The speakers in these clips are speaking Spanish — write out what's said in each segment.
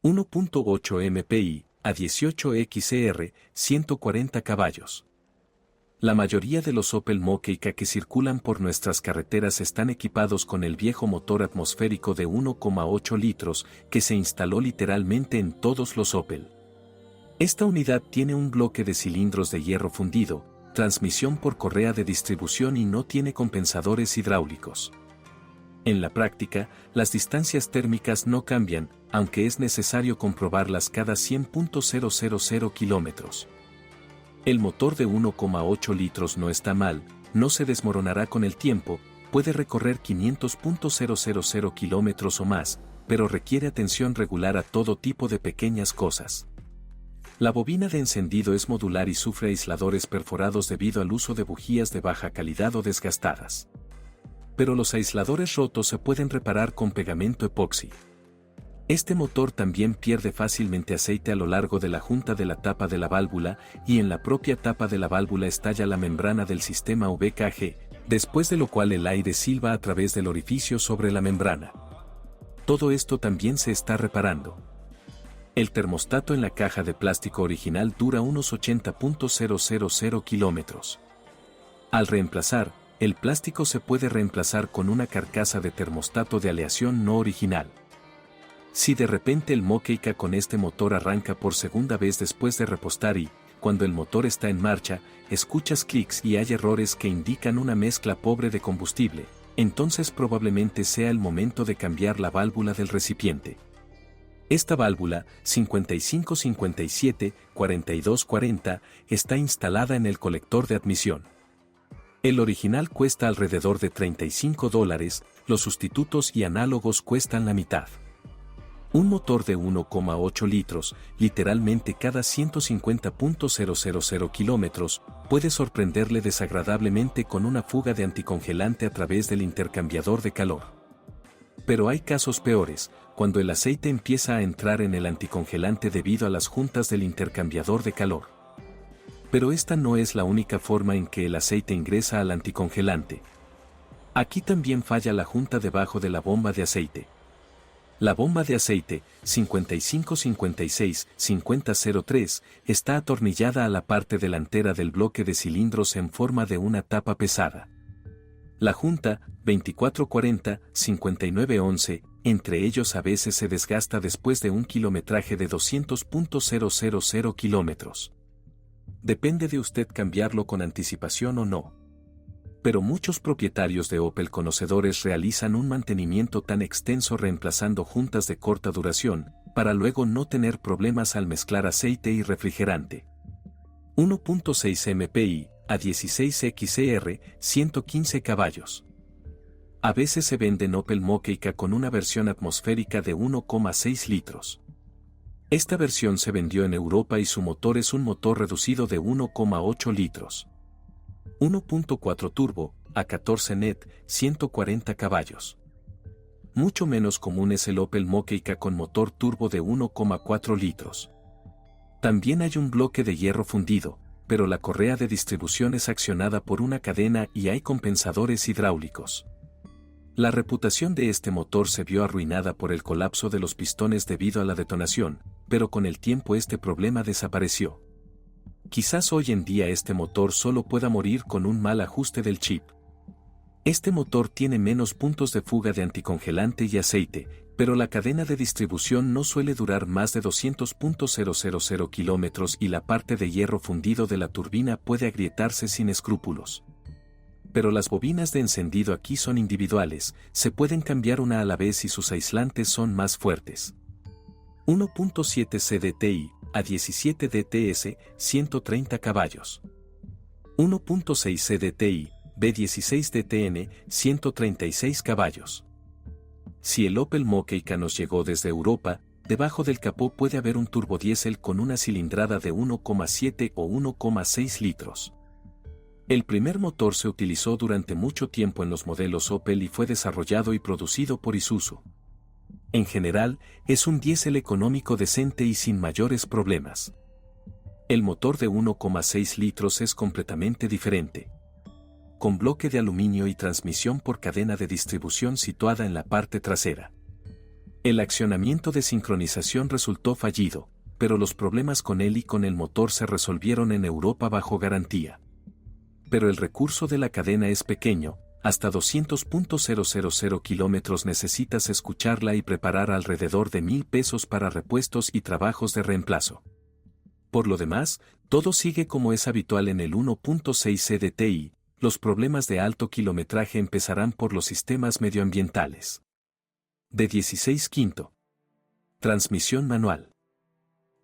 1.8 MPI, a 18 XR, 140 caballos. La mayoría de los Opel Mokka que circulan por nuestras carreteras están equipados con el viejo motor atmosférico de 1,8 litros que se instaló literalmente en todos los Opel. Esta unidad tiene un bloque de cilindros de hierro fundido, transmisión por correa de distribución y no tiene compensadores hidráulicos. En la práctica, las distancias térmicas no cambian, aunque es necesario comprobarlas cada 100.000 kilómetros. El motor de 1,8 litros no está mal, no se desmoronará con el tiempo, puede recorrer 500.000 kilómetros o más, pero requiere atención regular a todo tipo de pequeñas cosas. La bobina de encendido es modular y sufre aisladores perforados debido al uso de bujías de baja calidad o desgastadas. Pero los aisladores rotos se pueden reparar con pegamento epoxi. Este motor también pierde fácilmente aceite a lo largo de la junta de la tapa de la válvula y en la propia tapa de la válvula estalla la membrana del sistema VKG, después de lo cual el aire silba a través del orificio sobre la membrana. Todo esto también se está reparando. El termostato en la caja de plástico original dura unos 80.000 kilómetros. Al reemplazar, el plástico se puede reemplazar con una carcasa de termostato de aleación no original. Si de repente el Mokka con este motor arranca por segunda vez después de repostar y, cuando el motor está en marcha, escuchas clics y hay errores que indican una mezcla pobre de combustible, entonces probablemente sea el momento de cambiar la válvula del recipiente. Esta válvula, 5557-4240, está instalada en el colector de admisión. El original cuesta alrededor de $35, los sustitutos y análogos cuestan la mitad. Un motor de 1,8 litros, literalmente cada 150.000 kilómetros, puede sorprenderle desagradablemente con una fuga de anticongelante a través del intercambiador de calor. Pero hay casos peores, cuando el aceite empieza a entrar en el anticongelante debido a las juntas del intercambiador de calor. Pero esta no es la única forma en que el aceite ingresa al anticongelante. Aquí también falla la junta debajo de la bomba de aceite. La bomba de aceite, 5556-5003, está atornillada a la parte delantera del bloque de cilindros en forma de una tapa pesada. La junta, 2440-5911, entre ellos a veces se desgasta después de un kilometraje de 200.000 kilómetros. Depende de usted cambiarlo con anticipación o no. Pero muchos propietarios de Opel conocedores realizan un mantenimiento tan extenso reemplazando juntas de corta duración, para luego no tener problemas al mezclar aceite y refrigerante. 1.6 MPI, a 16 XR, 115 caballos. A veces se venden Opel Mokka con una versión atmosférica de 1,6 litros. Esta versión se vendió en Europa y su motor es un motor reducido de 1,8 litros. 1.4 turbo, a 14 net, 140 caballos. Mucho menos común es el Opel Mokka con motor turbo de 1,4 litros. También hay un bloque de hierro fundido, pero la correa de distribución es accionada por una cadena y hay compensadores hidráulicos. La reputación de este motor se vio arruinada por el colapso de los pistones debido a la detonación, pero con el tiempo este problema desapareció. Quizás hoy en día este motor solo pueda morir con un mal ajuste del chip. Este motor tiene menos puntos de fuga de anticongelante y aceite, pero la cadena de distribución no suele durar más de 200.000 kilómetros y la parte de hierro fundido de la turbina puede agrietarse sin escrúpulos. Pero las bobinas de encendido aquí son individuales, se pueden cambiar una a la vez y sus aislantes son más fuertes. 1.7 CDTI, a 17 DTS, 130 caballos. 1.6 CDTI, B16 DTN, 136 caballos. Si el Opel Mokka nos llegó desde Europa, debajo del capó puede haber un turbodiesel con una cilindrada de 1,7 o 1,6 litros. El primer motor se utilizó durante mucho tiempo en los modelos Opel y fue desarrollado y producido por Isuzu. En general, es un diésel económico decente y sin mayores problemas. El motor de 1,6 litros es completamente diferente. Con bloque de aluminio y transmisión por cadena de distribución situada en la parte trasera. El accionamiento de sincronización resultó fallido, pero los problemas con él y con el motor se resolvieron en Europa bajo garantía. Pero el recurso de la cadena es pequeño, hasta 200.000 kilómetros necesitas escucharla y preparar alrededor de 1,000 pesos para repuestos y trabajos de reemplazo. Por lo demás, todo sigue como es habitual en el 1.6 CDTI, los problemas de alto kilometraje empezarán por los sistemas medioambientales. De 16 quinto. Transmisión manual.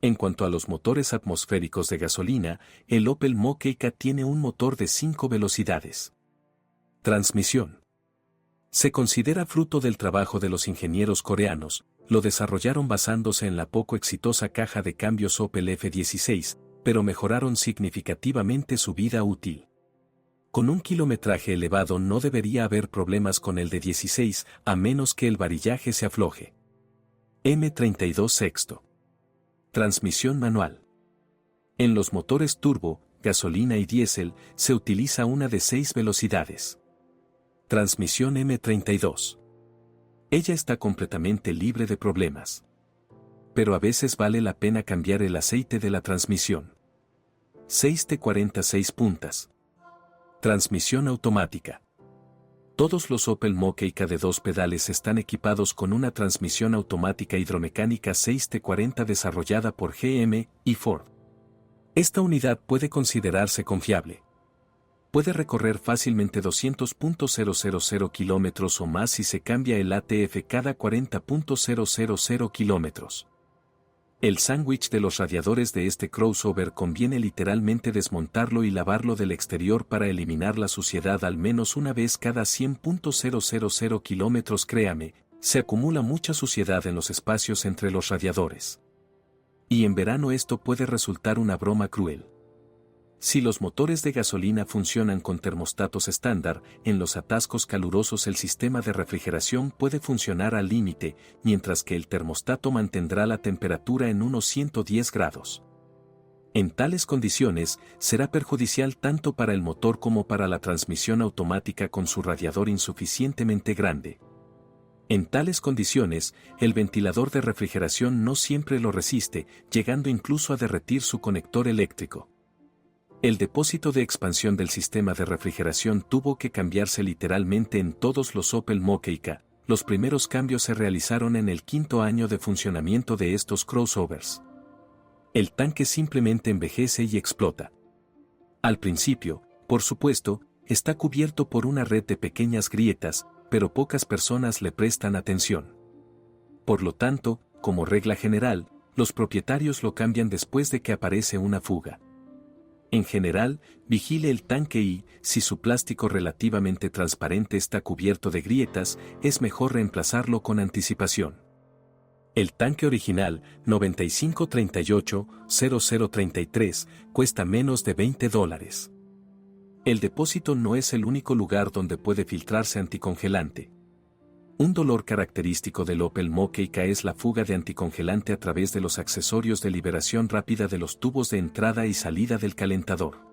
En cuanto a los motores atmosféricos de gasolina, el Opel Mokka tiene un motor de 5 velocidades. Transmisión. Se considera fruto del trabajo de los ingenieros coreanos, lo desarrollaron basándose en la poco exitosa caja de cambios Opel F16, pero mejoraron significativamente su vida útil. Con un kilometraje elevado no debería haber problemas con el de 16, a menos que el varillaje se afloje. M32 sexto. Transmisión manual. En los motores turbo, gasolina y diésel, se utiliza una de 6 velocidades. Transmisión M32. Ella está completamente libre de problemas. Pero a veces vale la pena cambiar el aceite de la transmisión. 6T46 puntas. Transmisión automática. Todos los Opel Mokka de 2 pedales están equipados con una transmisión automática hidromecánica 6T40 desarrollada por GM y Ford. Esta unidad puede considerarse confiable. Puede recorrer fácilmente 200.000 kilómetros o más si se cambia el ATF cada 40.000 kilómetros. El sándwich de los radiadores de este crossover conviene literalmente desmontarlo y lavarlo del exterior para eliminar la suciedad al menos una vez cada 100.000 kilómetros. Créame, se acumula mucha suciedad en los espacios entre los radiadores. Y en verano esto puede resultar una broma cruel. Si los motores de gasolina funcionan con termostatos estándar, en los atascos calurosos el sistema de refrigeración puede funcionar al límite, mientras que el termostato mantendrá la temperatura en unos 110 grados. En tales condiciones, será perjudicial tanto para el motor como para la transmisión automática con su radiador insuficientemente grande. En tales condiciones, el ventilador de refrigeración no siempre lo resiste, llegando incluso a derretir su conector eléctrico. El depósito de expansión del sistema de refrigeración tuvo que cambiarse literalmente en todos los Opel Mokka. Los primeros cambios se realizaron en el 5º año de funcionamiento de estos crossovers. El tanque simplemente envejece y explota. Al principio, por supuesto, está cubierto por una red de pequeñas grietas, pero pocas personas le prestan atención. Por lo tanto, como regla general, los propietarios lo cambian después de que aparece una fuga. En general, vigile el tanque y, si su plástico relativamente transparente está cubierto de grietas, es mejor reemplazarlo con anticipación. El tanque original, 9538-0033, cuesta menos de $20. El depósito no es el único lugar donde puede filtrarse anticongelante. Un dolor característico del Opel Mokka es la fuga de anticongelante a través de los accesorios de liberación rápida de los tubos de entrada y salida del calentador.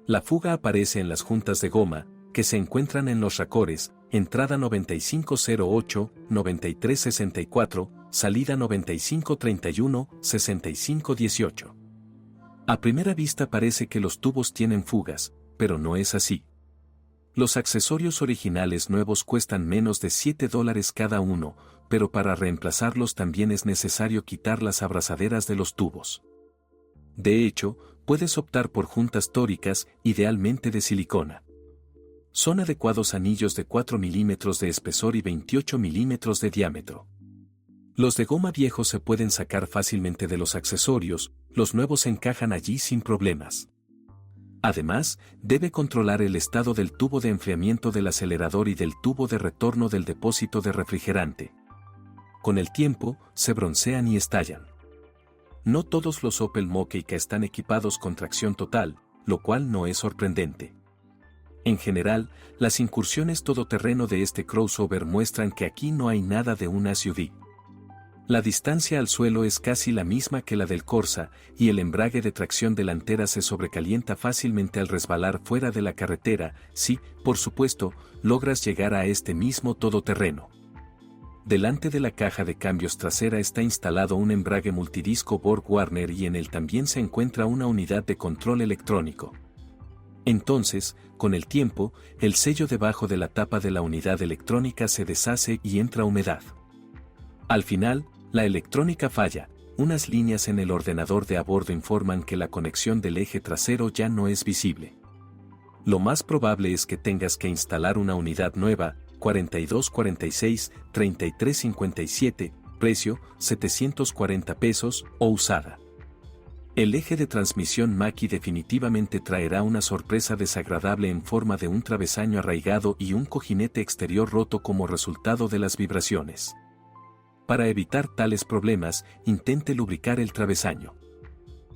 La fuga aparece en las juntas de goma, que se encuentran en los racores, entrada 9508-9364, salida 9531-6518. A primera vista parece que los tubos tienen fugas, pero no es así. Los accesorios originales nuevos cuestan menos de $7 cada uno, pero para reemplazarlos también es necesario quitar las abrazaderas de los tubos. De hecho, puedes optar por juntas tóricas, idealmente de silicona. Son adecuados anillos de 4 milímetros de espesor y 28 milímetros de diámetro. Los de goma viejos se pueden sacar fácilmente de los accesorios, los nuevos encajan allí sin problemas. Además, debe controlar el estado del tubo de enfriamiento del acelerador y del tubo de retorno del depósito de refrigerante. Con el tiempo, se broncean y estallan. No todos los Opel Mokka están equipados con tracción total, lo cual no es sorprendente. En general, las incursiones todoterreno de este crossover muestran que aquí no hay nada de un SUV. La distancia al suelo es casi la misma que la del Corsa, y el embrague de tracción delantera se sobrecalienta fácilmente al resbalar fuera de la carretera, si, por supuesto, logras llegar a este mismo todoterreno. Delante de la caja de cambios trasera está instalado un embrague multidisco Borg-Warner y en él también se encuentra una unidad de control electrónico. Entonces, con el tiempo, el sello debajo de la tapa de la unidad electrónica se deshace y entra humedad. Al final, la electrónica falla, unas líneas en el ordenador de a bordo informan que la conexión del eje trasero ya no es visible. Lo más probable es que tengas que instalar una unidad nueva, 4246-3357, precio, $740, o usada. El eje de transmisión Mackie definitivamente traerá una sorpresa desagradable en forma de un travesaño arraigado y un cojinete exterior roto como resultado de las vibraciones. Para evitar tales problemas, intente lubricar el travesaño.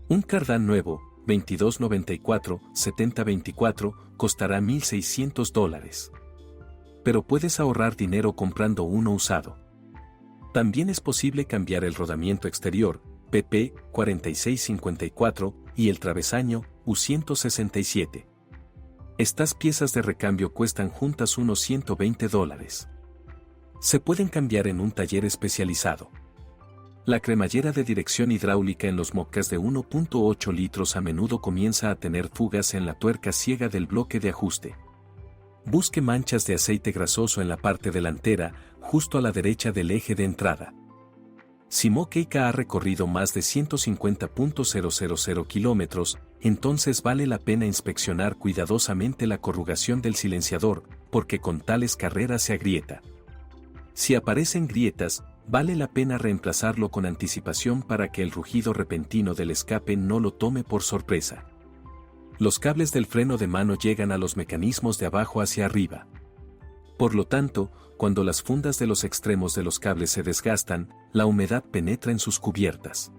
Un cardán nuevo, 2294-7024, costará $1,600. Pero puedes ahorrar dinero comprando uno usado. También es posible cambiar el rodamiento exterior, PP 4654, y el travesaño, U167. Estas piezas de recambio cuestan juntas unos $120. Se pueden cambiar en un taller especializado. La cremallera de dirección hidráulica en los mocas de 1.8 litros a menudo comienza a tener fugas en la tuerca ciega del bloque de ajuste. Busque manchas de aceite grasoso en la parte delantera, justo a la derecha del eje de entrada. Si Mokeika ha recorrido más de 150.000 kilómetros, entonces vale la pena inspeccionar cuidadosamente la corrugación del silenciador, porque con tales carreras se agrieta. Si aparecen grietas, vale la pena reemplazarlo con anticipación para que el rugido repentino del escape no lo tome por sorpresa. Los cables del freno de mano llegan a los mecanismos de abajo hacia arriba. Por lo tanto, cuando las fundas de los extremos de los cables se desgastan, la humedad penetra en sus cubiertas.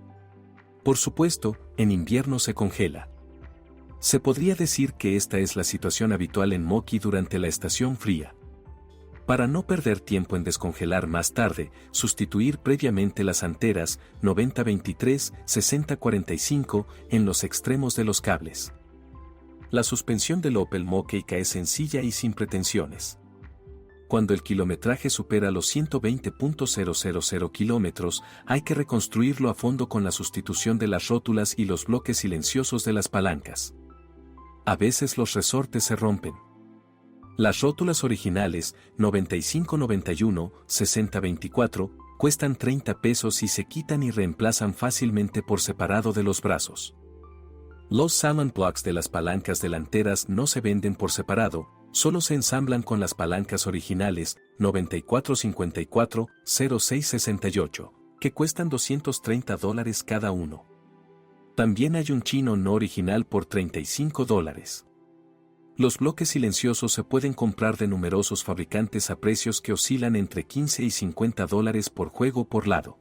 Por supuesto, en invierno se congela. Se podría decir que esta es la situación habitual en Moki durante la estación fría. Para no perder tiempo en descongelar más tarde, sustituir previamente las anteras 9023-6045 en los extremos de los cables. La suspensión del Opel Mokeika es sencilla y sin pretensiones. Cuando el kilometraje supera los 120.000 kilómetros, hay que reconstruirlo a fondo con la sustitución de las rótulas y los bloques silenciosos de las palancas. A veces los resortes se rompen. Las rótulas originales, 9591-6024, cuestan $30 y se quitan y reemplazan fácilmente por separado de los brazos. Los Salmon Blocks de las palancas delanteras no se venden por separado, solo se ensamblan con las palancas originales, 9454-0668, que cuestan $230 cada uno. También hay un chino no original por $35. Los bloques silenciosos se pueden comprar de numerosos fabricantes a precios que oscilan entre $15 y $50 por juego por lado.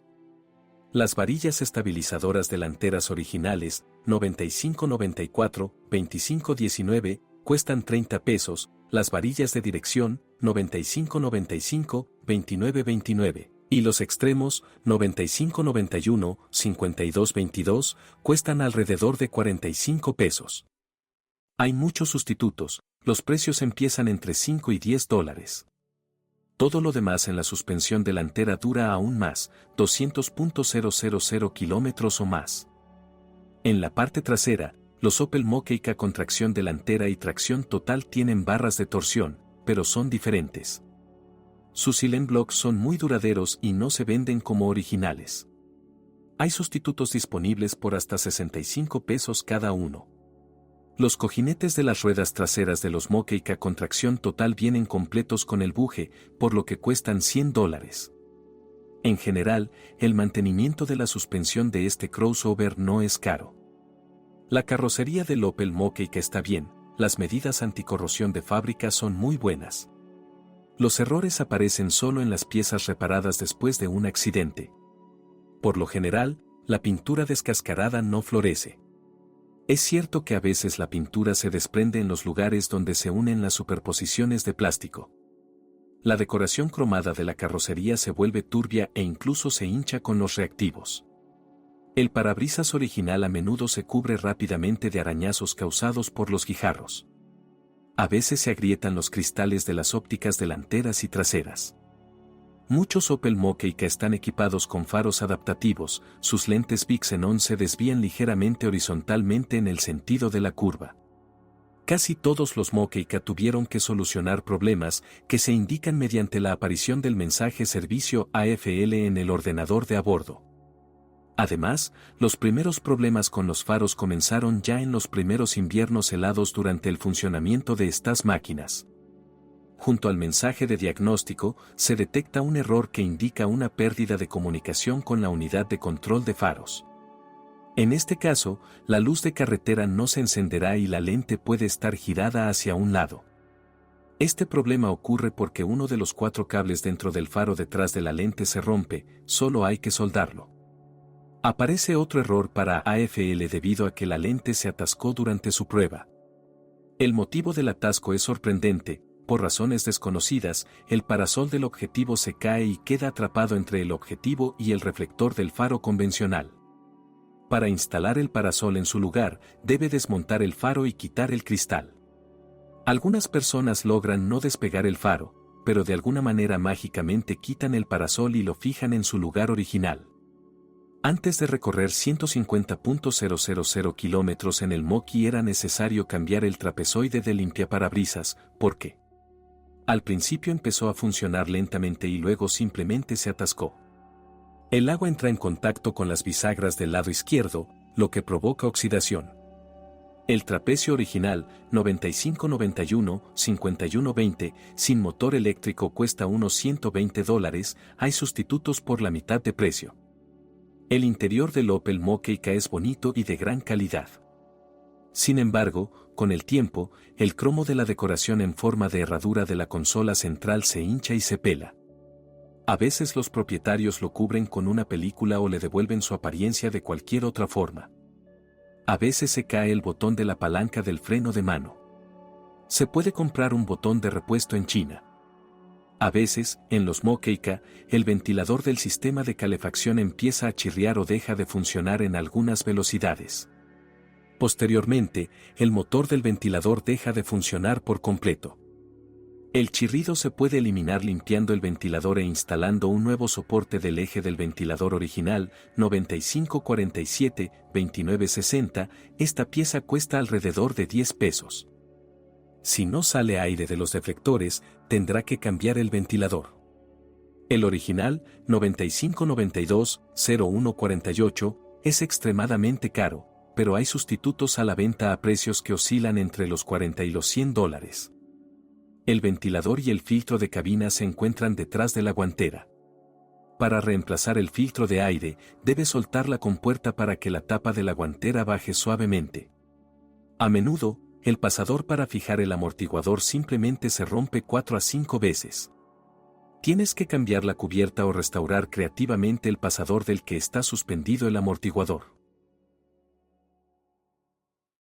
Las varillas estabilizadoras delanteras originales, 9594-2519, cuestan $30, las varillas de dirección, 9595-2929, y los extremos, 9591-5222, cuestan alrededor de $45. Hay muchos sustitutos, los precios empiezan entre $5 y $10. Todo lo demás en la suspensión delantera dura aún más, 200.000 kilómetros o más. En la parte trasera, los Opel Mokeika con tracción delantera y tracción total tienen barras de torsión, pero son diferentes. Sus silent blocks son muy duraderos y no se venden como originales. Hay sustitutos disponibles por hasta $65 cada uno. Los cojinetes de las ruedas traseras de los Mokeika con tracción total vienen completos con el buje, por lo que cuestan $100. En general, el mantenimiento de la suspensión de este crossover no es caro. La carrocería del Opel Mokeika está bien, las medidas anticorrosión de fábrica son muy buenas. Los errores aparecen solo en las piezas reparadas después de un accidente. Por lo general, la pintura descascarada no florece. Es cierto que a veces la pintura se desprende en los lugares donde se unen las superposiciones de plástico. La decoración cromada de la carrocería se vuelve turbia e incluso se hincha con los reactivos. El parabrisas original a menudo se cubre rápidamente de arañazos causados por los guijarros. A veces se agrietan los cristales de las ópticas delanteras y traseras. Muchos Opel Mokka están equipados con faros adaptativos, sus lentes Bixenon se desvían ligeramente horizontalmente en el sentido de la curva. Casi todos los Mokka tuvieron que solucionar problemas que se indican mediante la aparición del mensaje servicio AFL en el ordenador de a bordo. Además, los primeros problemas con los faros comenzaron ya en los primeros inviernos helados durante el funcionamiento de estas máquinas. Junto al mensaje de diagnóstico, se detecta un error que indica una pérdida de comunicación con la unidad de control de faros. En este caso, la luz de carretera no se encenderá y la lente puede estar girada hacia un lado. Este problema ocurre porque uno de los 4 cables dentro del faro detrás de la lente se rompe, solo hay que soldarlo. Aparece otro error para AFL debido a que la lente se atascó durante su prueba. El motivo del atasco es sorprendente. Por razones desconocidas, el parasol del objetivo se cae y queda atrapado entre el objetivo y el reflector del faro convencional. Para instalar el parasol en su lugar, debe desmontar el faro y quitar el cristal. Algunas personas logran no despegar el faro, pero de alguna manera mágicamente quitan el parasol y lo fijan en su lugar original. Antes de recorrer 150.000 kilómetros en el Mokka era necesario cambiar el trapezoide de limpiaparabrisas, porque al principio empezó a funcionar lentamente y luego simplemente se atascó. El agua entra en contacto con las bisagras del lado izquierdo, lo que provoca oxidación. El trapecio original, 9591-5120, sin motor eléctrico cuesta unos $120, hay sustitutos por la mitad de precio. El interior del Opel Mokka es bonito y de gran calidad. Sin embargo, con el tiempo, el cromo de la decoración en forma de herradura de la consola central se hincha y se pela. A veces los propietarios lo cubren con una película o le devuelven su apariencia de cualquier otra forma. A veces se cae el botón de la palanca del freno de mano. Se puede comprar un botón de repuesto en China. A veces, en los Mokka, el ventilador del sistema de calefacción empieza a chirriar o deja de funcionar en algunas velocidades. Posteriormente, el motor del ventilador deja de funcionar por completo. El chirrido se puede eliminar limpiando el ventilador e instalando un nuevo soporte del eje del ventilador original, 9547-2960, esta pieza cuesta alrededor de $10. Si no sale aire de los deflectores, tendrá que cambiar el ventilador. El original, 9592-0148, es extremadamente caro, pero hay sustitutos a la venta a precios que oscilan entre los $40 y los $100. El ventilador y el filtro de cabina se encuentran detrás de la guantera. Para reemplazar el filtro de aire, debe soltar la compuerta para que la tapa de la guantera baje suavemente. A menudo, el pasador para fijar el amortiguador simplemente se rompe 4 a 5 veces. Tienes que cambiar la cubierta o restaurar creativamente el pasador del que está suspendido el amortiguador.